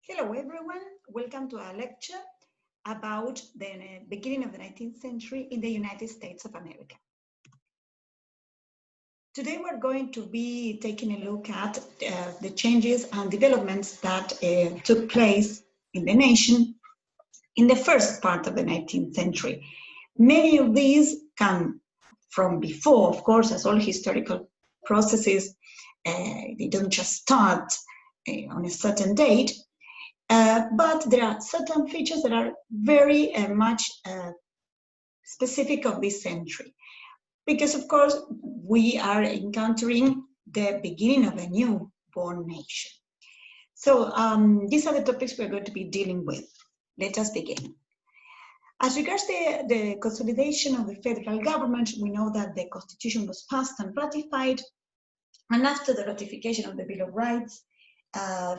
Hello everyone, welcome to our lecture about the beginning of the 19th century in the United States of America. Today we're going to be taking a look at the changes and developments that took place in the nation in the first part of the 19th century. Many of these come from before, of course, as all historical processes, they don't just start on a certain date. But there are certain features that are very much specific of this century. Because, of course, we are encountering the beginning of a newborn nation. So these are the topics we're going to be dealing with. Let us begin. As regards the consolidation of the federal government, we know that the Constitution was passed and ratified. And after the ratification of the Bill of Rights,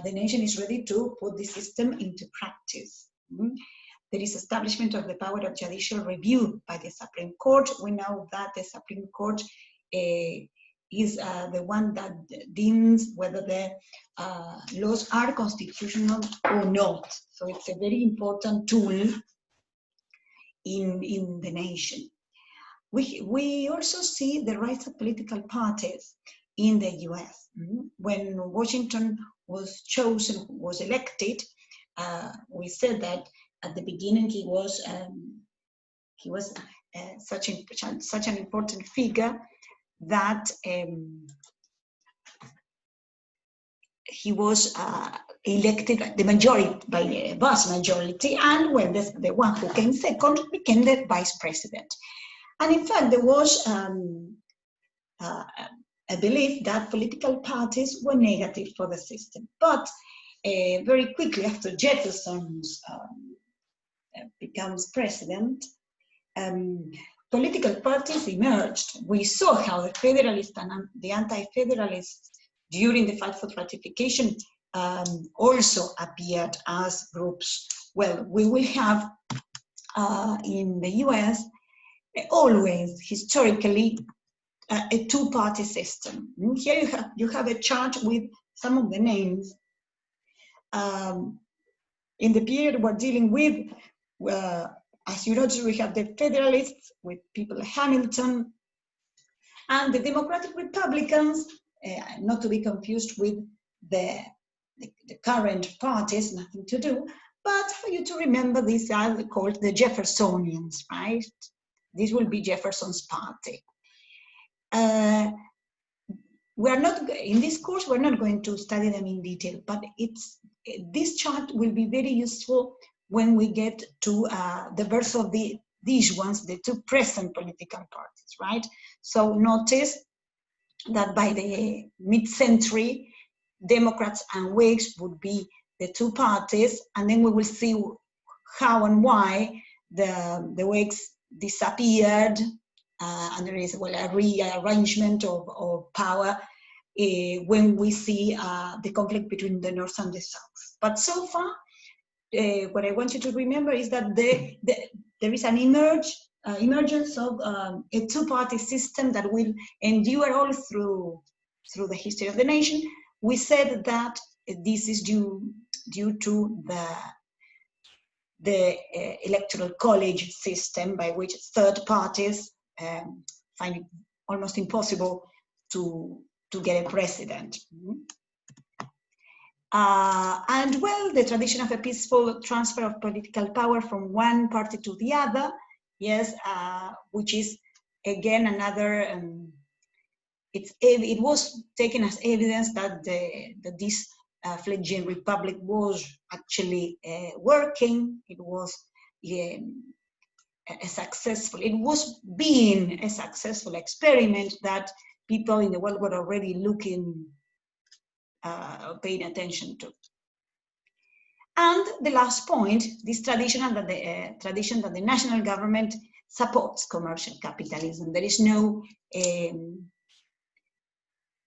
the nation is ready to put the system into practice. There is establishment of the power of judicial review by the Supreme Court. We know that the Supreme Court is the one that deems whether the laws are constitutional or not. So it's a very important tool in the nation. We also see the rise of political parties in the US. When Washington was chosen, was elected, we said that at the beginning he was such an important figure that he was elected the majority by a vast majority, and when the one who came second became the vice president. And in fact, there was a belief that political parties were negative for the system. But very quickly after Jefferson becomes president, political parties emerged. We saw how the Federalists and the Anti-Federalists during the fight for ratification also appeared as groups. Well, we will have in the US always historically a two-party system. Here you have a chart with some of the names. In the period we're dealing with, as you notice, we have the Federalists with people like Hamilton, and the Democratic Republicans, not to be confused with the current parties, nothing to do, but for you to remember, these are called the Jeffersonians, right? This will be Jefferson's party. We're not, in this course, we're not going to study them in detail, but this chart will be very useful when we get to the birth of these ones, the two present political parties, right? So notice that by the mid-century, Democrats and Whigs would be the two parties, and then we will see how and why the Whigs disappeared, and there is, well, a rearrangement of power when we see the conflict between the North and the South. But so far, what I want you to remember is that there is an emergence of a two-party system that will endure all through the history of the nation. We said that this is due to the electoral college system, by which third parties find it almost impossible to get a president. And well, the tradition of a peaceful transfer of political power from one party to the other, yes, which is again another, it was taken as evidence that this fledgling republic was actually working. It was it was being a successful experiment that people in the world were already looking, paying attention to. And the last point, this tradition that the national government supports commercial capitalism. There is no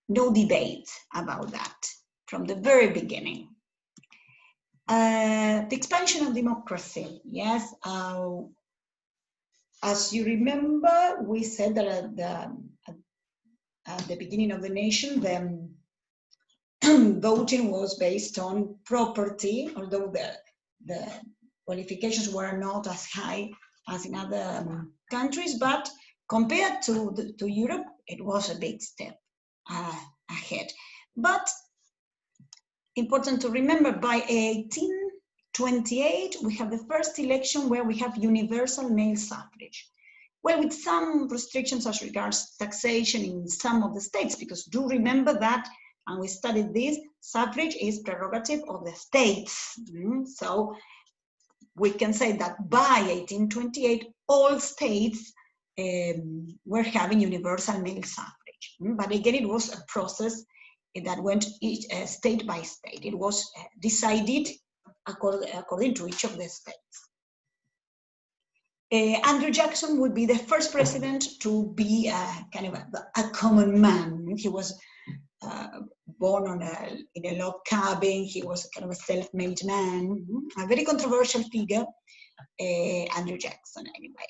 debate about that from the very beginning. The expansion of democracy, yes. As you remember, we said that at the beginning of the nation, voting was based on property, although the qualifications were not as high as in other countries, but compared to Europe, it was a big step ahead. But important to remember, by 1828, we have the first election where we have universal male suffrage. Well, with some restrictions as regards taxation in some of the states, because do remember that, and we studied this, suffrage is prerogative of the states. So we can say that by 1828, all states were having universal male suffrage. But again, it was a process that went state by state. It was decided according to each of the states. Andrew Jackson would be the first president to be kind of a common man. He was born in a log cabin. He was kind of a self-made man, a very controversial figure, Andrew Jackson, anyway.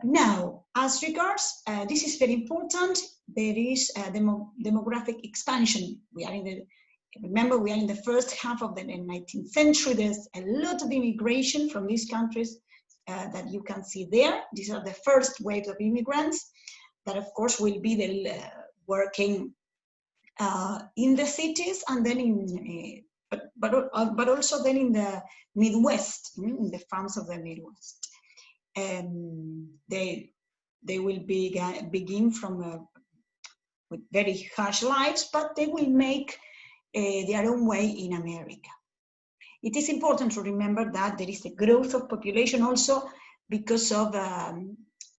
Now, as regards, this is very important, there is a demographic expansion. Remember, we are in the first half of the 19th century. There's a lot of immigration from these countries that you can see there. These are the first waves of immigrants that, of course, will be working in the cities, and then but also then in the Midwest, in the farms of the Midwest. They will begin from with very harsh lives, but they will make their own way in America. It is important to remember that there is a growth of population also because of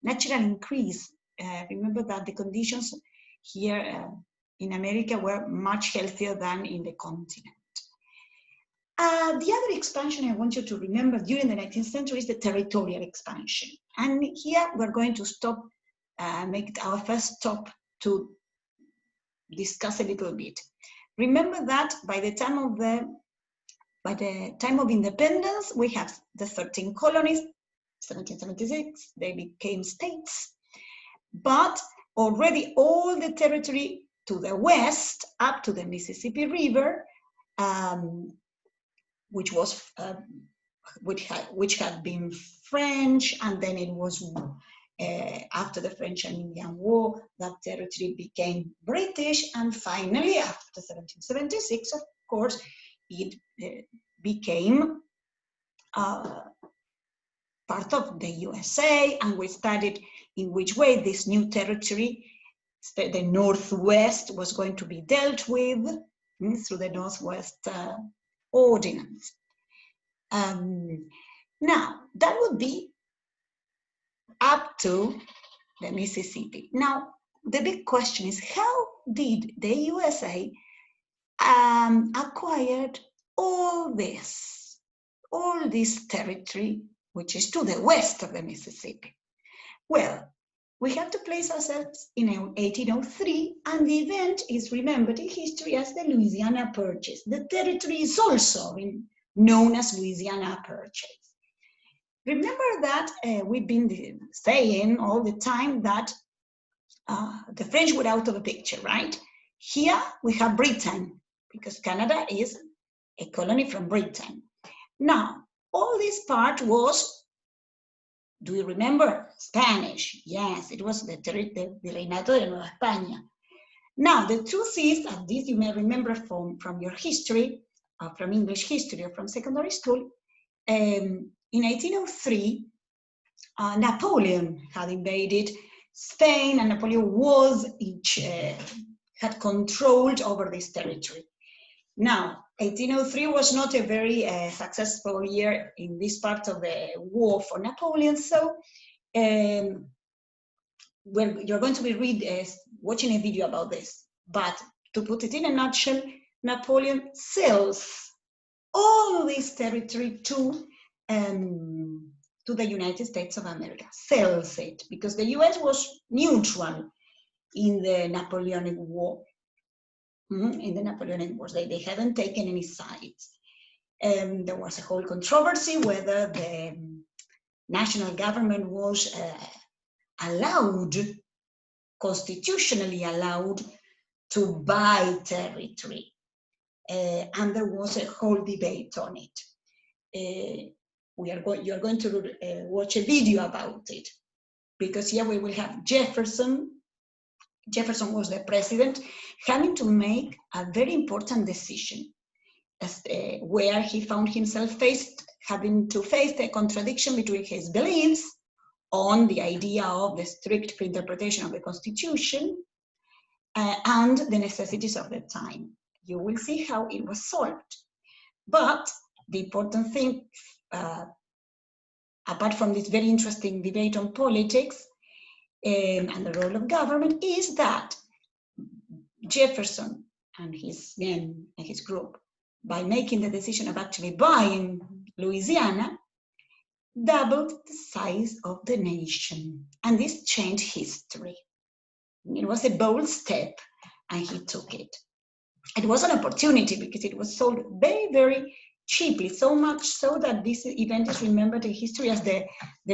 natural increase. Remember that the conditions here in America were much healthier than in the continent. The other expansion I want you to remember during the 19th century is the territorial expansion. And here we're going to stop, make our first stop to discuss a little bit. Remember that by the time of independence, we have the 13 colonies, 1776, they became states, but already all the territory to the west, up to the Mississippi River, which had been French, and then it was after the French and Indian War, that territory became British, and finally after 1776, of course, it became part of the USA, and we studied in which way this new territory, the Northwest, was going to be dealt with through the Northwest Ordinance. Now, that would be up to the Mississippi. Now, the big question is, how did the USA acquired all this territory, which is to the west of the Mississippi? Well, we have to place ourselves in 1803, and the event is remembered in history as the Louisiana Purchase. The territory is also known as Louisiana Purchase. Remember that we've been saying all the time that the French were out of the picture, right? Here we have Britain, because Canada is a colony from Britain. Now, all this part was, do you remember? Spanish. Yes, it was the Virreinato de Nueva España. Now, the truth is, and this you may remember from your history, from English history or from secondary school, in 1803, Napoleon had invaded Spain, and Napoleon had controlled over this territory. Now, 1803 was not a very successful year in this part of the war for Napoleon, so you're going to be watching a video about this. But to put it in a nutshell, Napoleon sells all this territory to the United States of America, sells it, because the US was neutral in the Napoleonic War. In the Napoleonic Wars, they hadn't taken any sides. There was a whole controversy whether the national government was constitutionally allowed to buy territory. And there was a whole debate on it. You're going to watch a video about it, because here we will have Jefferson. Jefferson was the president, having to make a very important decision, where he found himself having to face the contradiction between his beliefs on the idea of the strict interpretation of the Constitution and the necessities of the time. You will see how it was solved. But the important thing, apart from this very interesting debate on politics and the role of government, is that Jefferson and his men and his group, by making the decision of actually buying Louisiana, doubled the size of the nation. And this changed history. It was a bold step, and he took it. It was an opportunity because it was sold very, very cheaply, so much so that this event is remembered in history as the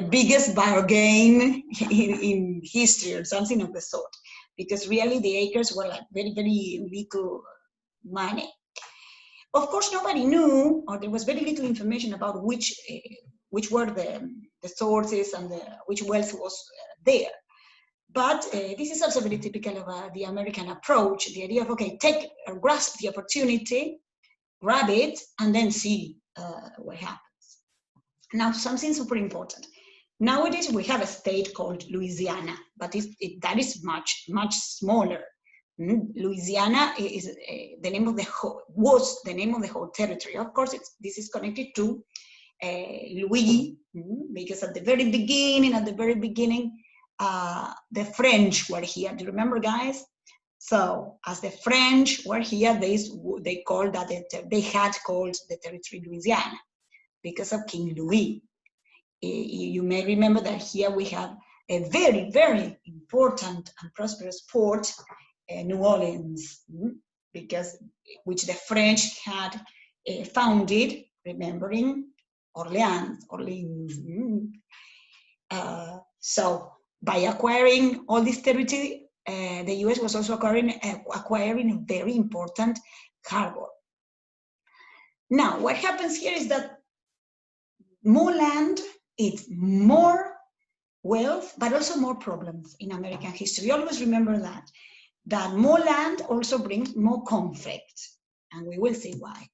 biggest bargain in history, or something of the sort, because really the acres were like very, very little money. Of course, nobody knew, or there was very little information about which were the sources and which wealth was there. But this is also very typical of the American approach, the idea of, okay, grasp the opportunity, grab it, and then see what happens. Now, something super important. Nowadays, we have a state called Louisiana, but that is much, much smaller. Louisiana is the name of was the name of the whole territory. Of course, this is connected to Louis, because at the very beginning, the French were here. Do you remember, guys? So as the French were here, they had called the territory Louisiana because of King Louis. You may remember that here we have a very, very important and prosperous port, New Orleans, which the French had founded, remembering Orleans. So by acquiring all this territory, the US was also acquiring a very important harbor. Now, what happens here is that more land, it's more wealth, but also more problems in American history. Always remember that more land also brings more conflict, and we will see why.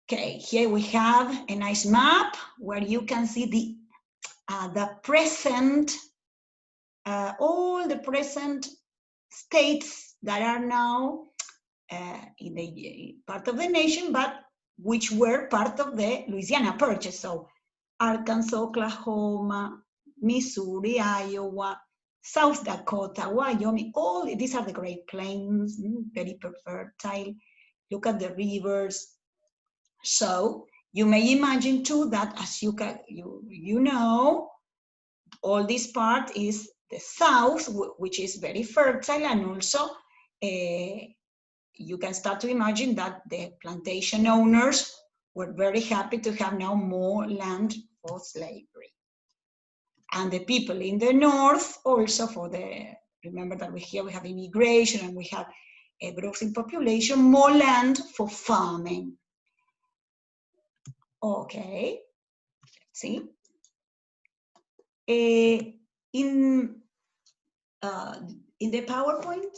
Okay, here we have a nice map where you can see the present, all the present states that are now in the part of the nation, but which were part of the Louisiana Purchase. So Arkansas, Oklahoma, Missouri, Iowa, South Dakota, Wyoming, all these are the Great Plains, very fertile. Look at the rivers. So you may imagine too that, as you know, all this part is the South, which is very fertile, and also you can start to imagine that the plantation owners were very happy to have now more land for slavery. And the people in the North also remember that here we have immigration and we have a growth in population, more land for farming. Okay, let's see. In the PowerPoint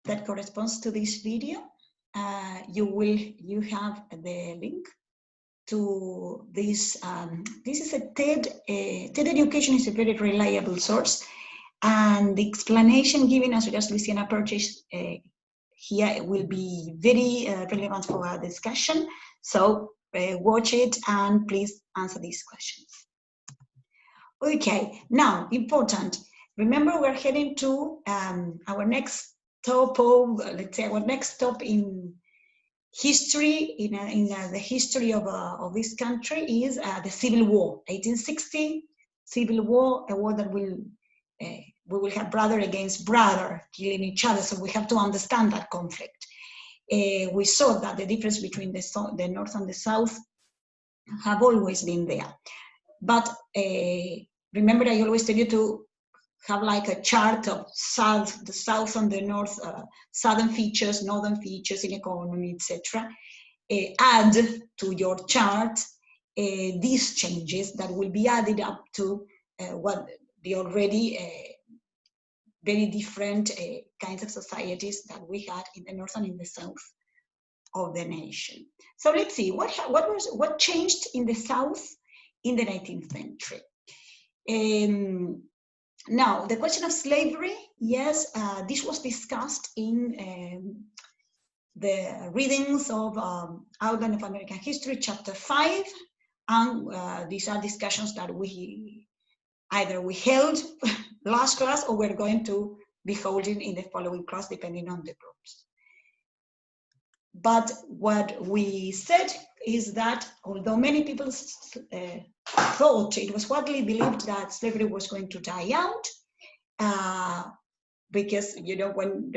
that corresponds to this video, you have the link to this. This is a TED Education is a very reliable source, and the explanation given as regards Louisiana Purchase here will be very relevant for our discussion. So watch it and please answer these questions. Okay, now important. Remember, we're heading to our next stop in history, in the history of this country is the Civil War, 1860 Civil War, a war that we will have brother against brother killing each other. So we have to understand that conflict. We saw that the difference between the North and the South have always been there. But remember, I always tell you to have like a chart of the south and the north, southern features, northern features in economy, etc. Add to your chart these changes that will be added up to what the already very different kinds of societies that we had in the north and in the south of the nation. So let's see what changed in the south in the 19th century. Now, the question of slavery, yes, this was discussed in the readings of Outline of American History, chapter 5, and these are discussions that we held last class or we're going to be holding in the following class, depending on the groups. But what we said is that although many people thought, it was widely believed that slavery was going to die out, because, you know, when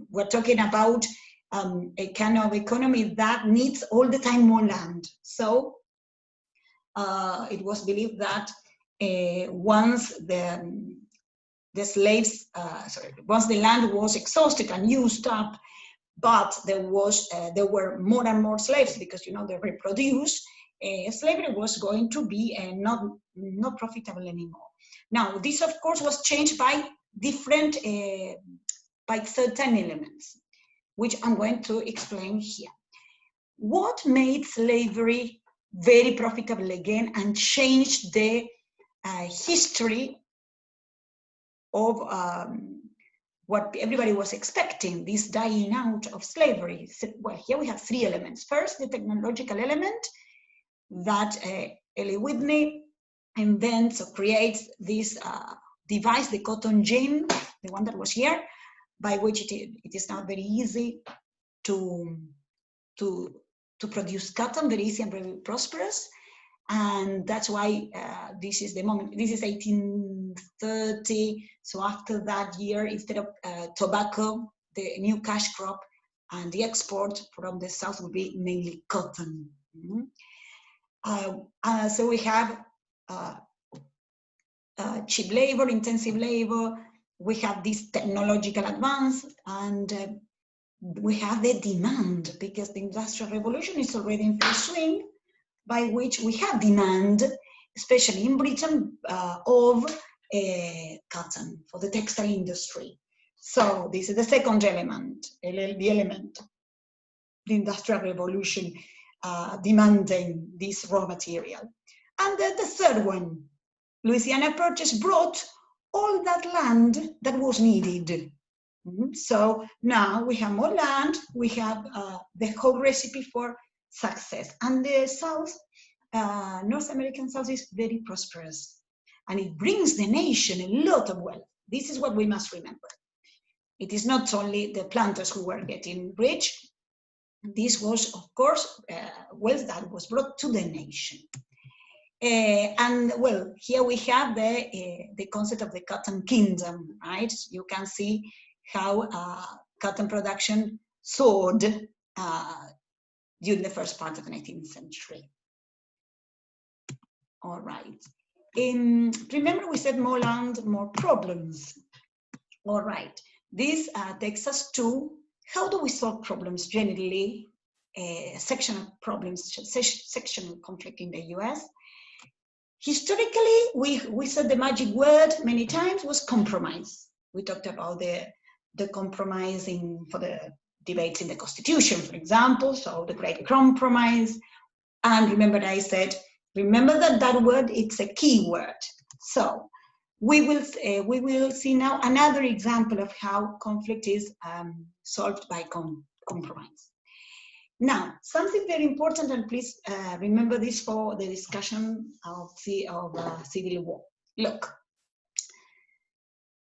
we're talking about a kind of economy that needs all the time more land. So it was believed that once the slaves, once the land was exhausted and used up, but there were more and more slaves because, you know, they reproduced, slavery was going to be not profitable anymore. Now, this of course was changed by different, by certain elements, which I'm going to explain here. What made slavery very profitable again and changed the history of what everybody was expecting, this dying out of slavery? Well, here we have three elements. First, the technological element that Eli Whitney invents or creates this device, the cotton gin, the one that was here, by which it is now very easy to produce cotton, very easy and very prosperous. And that's why this is the moment, this is 1830. So after that year, instead of tobacco, the new cash crop and the export from the south will be mainly cotton. So we have cheap labor, intensive labor, we have this technological advance, and we have the demand, because the Industrial Revolution is already in full swing, by which we have demand, especially in Britain, of cotton for the textile industry. So this is the second element, the element, the Industrial Revolution demanding this raw material. And then the third one, Louisiana Purchase brought all that land that was needed. So now we have more land, we have the whole recipe for success. And the South, North American South, is very prosperous, and it brings the nation a lot of wealth. This is what we must remember. It is not only the planters who were getting rich. This was, of course, wealth that was brought to the nation. And well, here we have the concept of the cotton kingdom, right? You can see how cotton production soared during the first part of the 19th century. All right. Remember we said more land, more problems. All right. This takes us to how do we solve problems generally, sectional problems, sectional conflict in the US. Historically, we said the magic word many times was compromise. We talked about the compromising for the debates in the Constitution, for example, so the Great Compromise. And remember I said, remember that word, it's a key word. So we will see now another example of how conflict is solved by compromise. Now, something very important, and please remember this for the discussion of civil war. Look,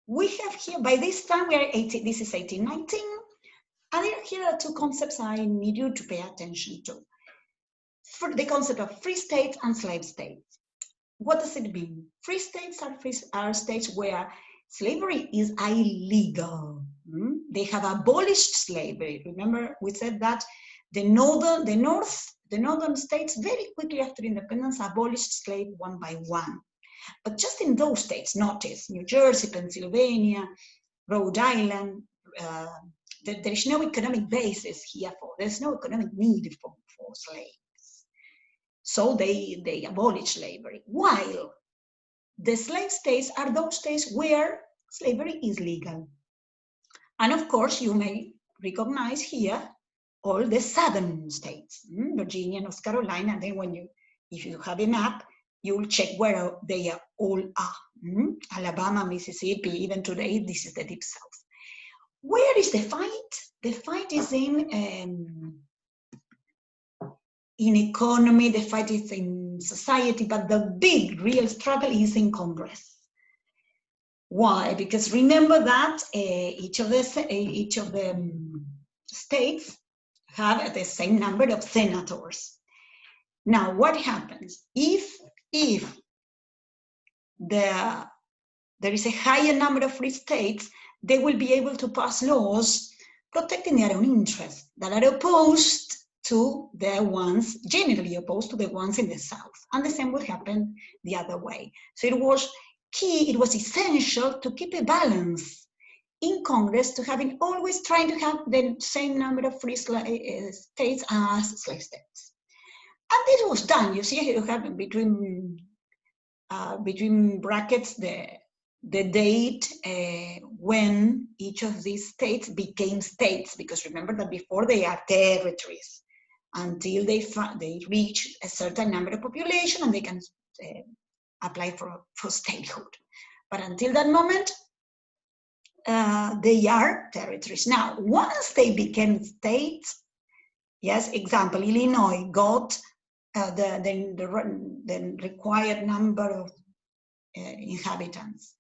we have here, by this time, this is 1819, and here are two concepts I need you to pay attention to. For the concept of free states and slave states. What does it mean? Free states are states where slavery is illegal. They have abolished slavery. Remember, we said that the northern states very quickly after independence abolished slavery one by one. But just in those states, notice New Jersey, Pennsylvania, Rhode Island, there is no economic basis here there's no economic need for slaves. So they abolish slavery. While the slave states are those states where slavery is legal. And of course, you may recognize here all the southern states, Virginia, North Carolina, and then if you have a map, you'll check where they all are. Alabama, Mississippi, even today, this is the Deep South. Where is the fight? The fight is in economy, the fight is in society, but the big, real struggle is in Congress. Why? Because remember that each of the states have the same number of senators. Now, what happens if there is a higher number of free states? They will be able to pass laws protecting their own interests that are opposed to the ones, generally opposed to the ones in the South. And the same would happen the other way. So it was key, it was essential to keep a balance in Congress, to having always trying to have the same number of free states as slave states. And this was done. You see, you have between brackets the date when each of these states became states, because remember that before they are territories until they reach a certain number of population and they can apply for statehood. But until that moment, they are territories. Now, once they became states, yes, example, Illinois got the required number of inhabitants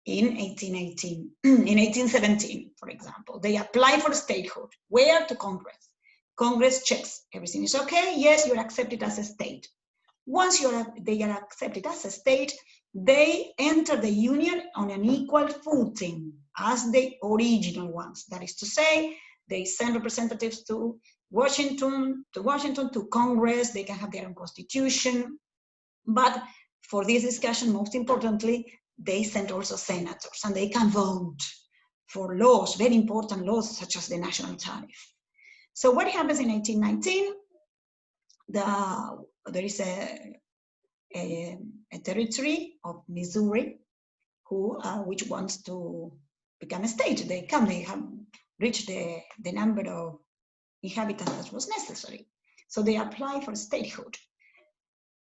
in 1818, in 1817, for example. They apply for statehood. Where? To Congress. Congress checks, everything is okay, yes, you're accepted as a state. Once they are accepted as a state, they enter the Union on an equal footing as the original ones. That is to say, they send representatives to Washington, to Congress, they can have their own constitution. But for this discussion, most importantly, they send also senators, and they can vote for laws, very important laws, such as the national tariff. So what happens in 1819? There is a territory of Missouri which wants to become a state. They have reached the number of inhabitants that was necessary. So they apply for statehood.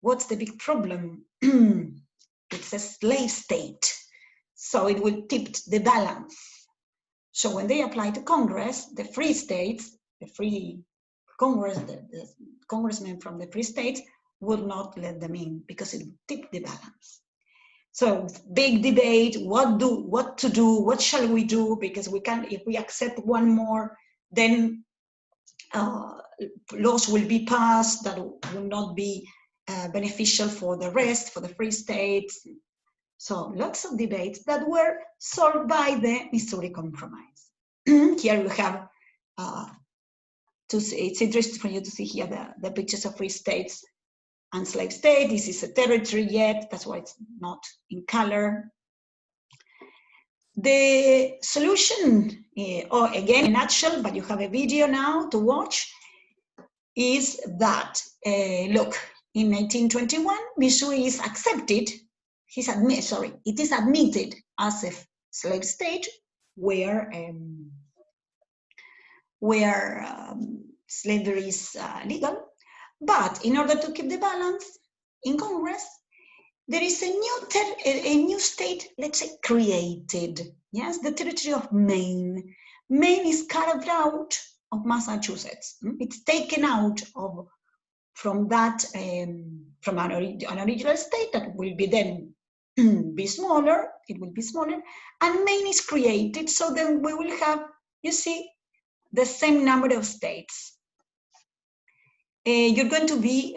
What's the big problem? It's a slave state, so it will tip the balance. So when they apply to Congress, the free states, the congressmen from the free states would not let them in because it would tip the balance. So big debate, what to do, what shall we do? Because we can, if we accept one more, then laws will be passed that will not be beneficial for the rest, for the free states. So lots of debates that were solved by the Missouri Compromise. Here we have, it's interesting for you to see here the pictures of free states and slave state. This is a territory yet, that's why it's not in color. The solution, or again, in a nutshell, but you have a video now to watch, is that, look, in 1921, Missouri is accepted, it is admitted as a slave state where slavery is legal. But in order to keep the balance in Congress, there is a new state, let's say, created. Yes, the territory of Maine. Maine is carved out of Massachusetts. It's taken out from that, from an original state that will be then be smaller, it will be smaller, and Maine is created, so then we will have, you see, the same number of states. You're going to be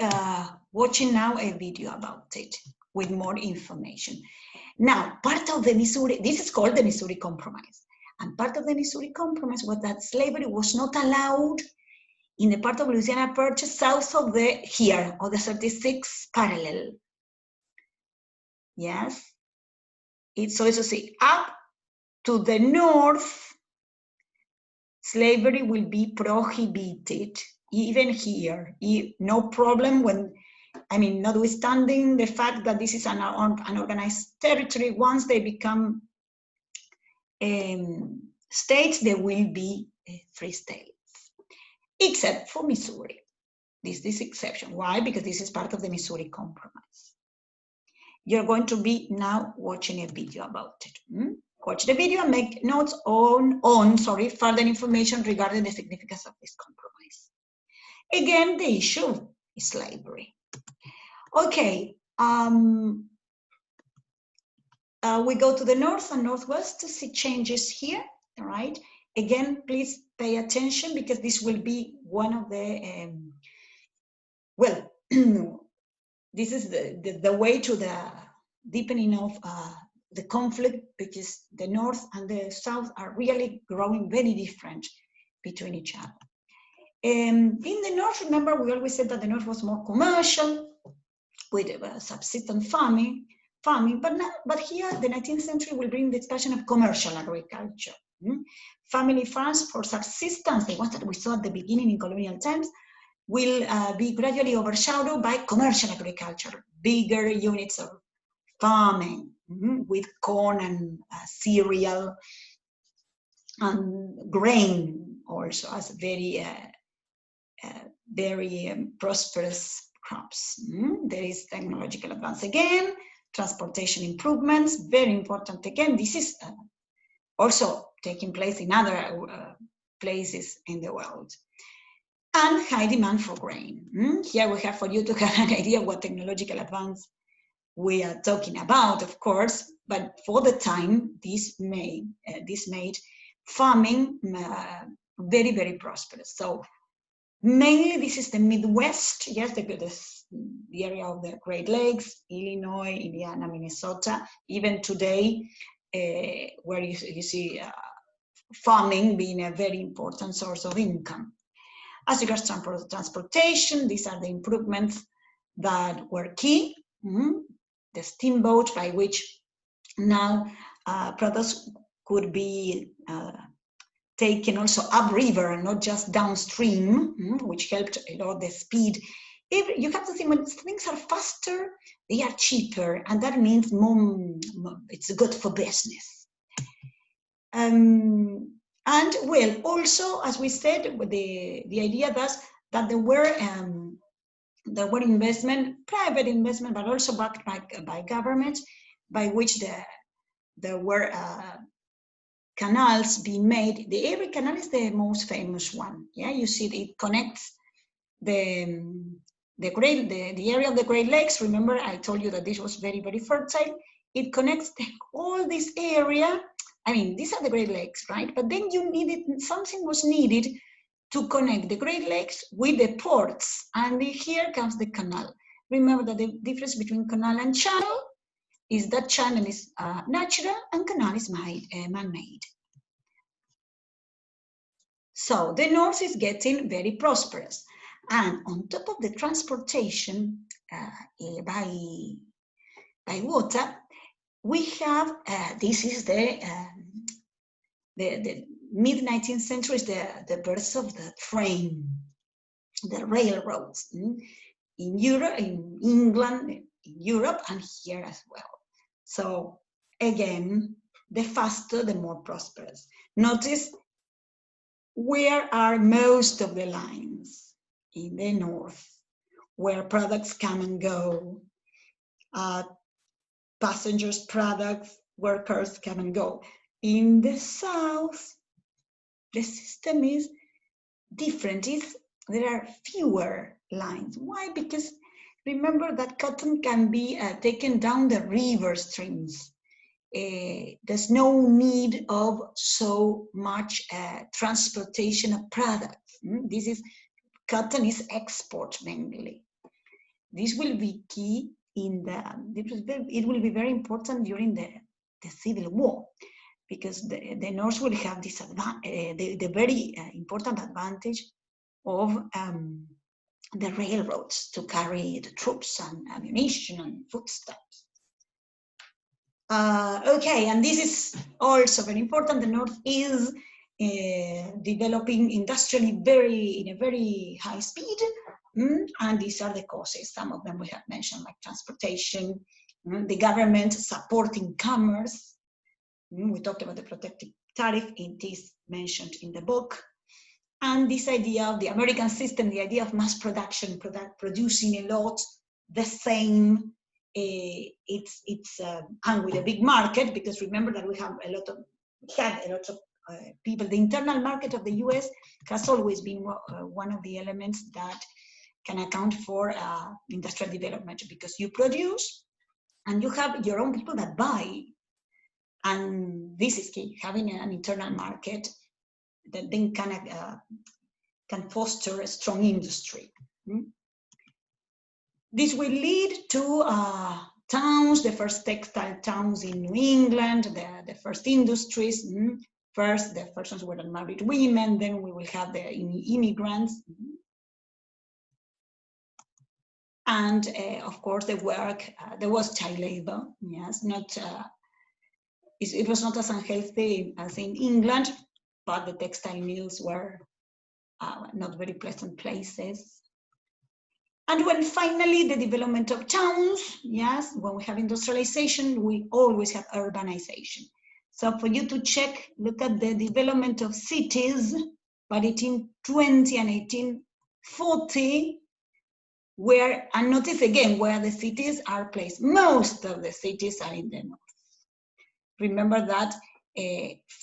watching now a video about it with more information. Now, part of the Missouri, this is called the Missouri Compromise, and part of the Missouri Compromise was that slavery was not allowed in the part of Louisiana Purchase south of the 36th parallel. Yes, it's also say up to the north, slavery will be prohibited, even here. No problem when, I mean, notwithstanding the fact that this is an organized territory, once they become states, there will be free states, except for Missouri. This exception. Why? Because this is part of the Missouri Compromise. You're going to be now watching a video about it. Watch the video and make notes on further information regarding the significance of this compromise. Again, the issue is slavery. Okay, we go to the north and northwest to see changes here, all right? Again, please pay attention because this will be one of the, well, this is the way to the deepening of the conflict, because the north and the south are really growing very different between each other. In the north, remember, we always said that the north was more commercial with subsistence farming, but here the 19th century will bring the expansion of commercial agriculture. Family farms for subsistence, the ones that we saw at the beginning in colonial times, will be gradually overshadowed by commercial agriculture, bigger units of farming with corn and cereal and grain also as very, very prosperous crops. There is technological advance again, transportation improvements, very important again. This is also taking place in other places in the world. And high demand for grain. Here we have for you to have an idea what technological advance we are talking about, of course, but for the time, this made farming very, very prosperous. So mainly this is the Midwest, yes, the area of the Great Lakes, Illinois, Indiana, Minnesota, even today, where you see farming being a very important source of income. As regards transportation, these are the improvements that were key. The steamboat, by which now products could be taken also upriver and not just downstream, which helped a lot the speed. You have to think when things are faster, they are cheaper, and that means it's good for business. And well, also, as we said, the idea that there were investment, private investment, but also backed by governments, by which there were canals being made. The Erie Canal is the most famous one. Yeah, you see it connects the area of the Great Lakes. Remember, I told you that this was very, very fertile. It connects all this area. I mean, these are the Great Lakes, right? But then something was needed to connect the Great Lakes with the ports. And here comes the canal. Remember that the difference between canal and channel is that channel is natural and canal is man-made. So the north is getting very prosperous. And on top of the transportation by water, we have, this is the mid-19th century, is the birth of the train, the railroads in Europe, in England, in Europe, and here as well. So again, the faster, the more prosperous. Notice where are most of the lines? In the north, where products come and go, passengers, products, workers come and go. In the south, the system is different. There are fewer lines. Why? Because remember that cotton can be taken down the river streams. There's no need of so much transportation of products. Cotton is export mainly. This will be key it will be very important during the Civil War, because the North will have this the very important advantage of the railroads to carry the troops and ammunition and foodstuffs. Okay, and this is also very important. The North is developing industrially in a very high speed, and these are the causes. Some of them we have mentioned, like transportation, the government supporting commerce. We talked about the protective tariff, it is mentioned in the book. And this idea of the American system, the idea of mass production, producing a lot, the same, and with a big market, because remember that we have a lot of people. The internal market of the US has always been one of the elements that can account for industrial development, because you produce and you have your own people that buy. And this is key, having an internal market that then can foster a strong industry. This will lead to towns, the first textile towns in New England, the first industries. First, the first ones were married women, then we will have the immigrants. And of course, the work, there was child labor, yes, it was not as unhealthy as in England, but the textile mills were not very pleasant places. And when finally the development of towns, yes, when we have industrialization, we always have urbanization. So for you to check, look at the development of cities by 1820 and 1840, and notice again where the cities are placed. Most of the cities are in the north. Remember that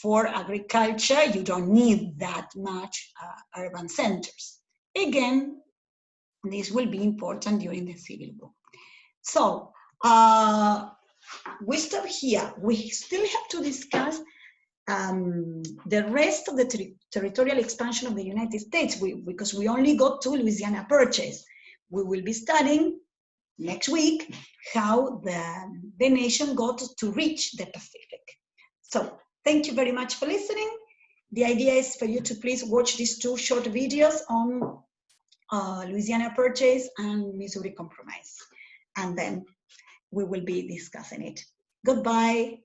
for agriculture, you don't need that much urban centers. Again, this will be important during the Civil War. So we stop here. We still have to discuss the rest of the territorial expansion of the United States, because we only got to Louisiana Purchase. We will be studying next week how the nation got to reach the Pacific. So thank you very much for listening. The idea is for you to please watch these two short videos on Louisiana Purchase and Missouri Compromise, and then we will be discussing it. Goodbye.